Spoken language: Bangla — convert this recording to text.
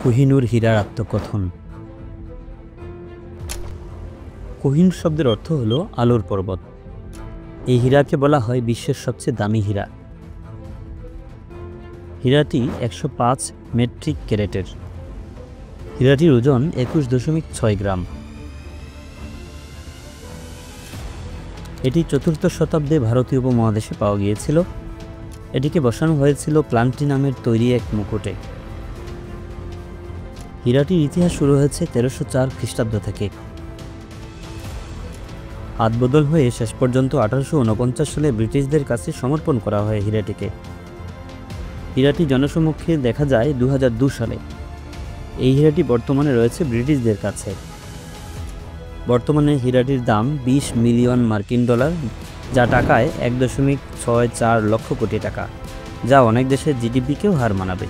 কোহিনূর হীরার আত্মকথন। কোহিনূর শব্দের অর্থ হলো আলোর পর্বত। এই হীরাকে বলা হয় বিশ্বের সবচেয়ে দামি হীরা। হীরাটি 105 মেট্রিক ক্যারেটের। হীরাটির ওজন 21.6 গ্রাম। এটি 4th শতাব্দে ভারতীয় উপমহাদেশে পাওয়া গিয়েছিল। এটিকে বসানো হয়েছিল প্লাটিনামের তৈরি এক মুকুটে। হীরাটির ইতিহাস শুরু হয়েছে 1304 খ্রিস্টাব্দ থেকে। হাতবদল হয়ে শেষ পর্যন্ত 1849 সালে ব্রিটিশদের কাছে সমর্পণ করা হয় হীরাটিকে। হীরাটি জনসমক্ষে দেখা যায় 2002 সালে। এই হীরাটি বর্তমানে রয়েছে ব্রিটিশদের কাছে। বর্তমানে হীরাটির দাম 20 মিলিয়ন মার্কিন ডলার, যা টাকায় 1.64 লক্ষ কোটি টাকা, যা অনেক দেশের জিডিপিকেও হার মানাবে।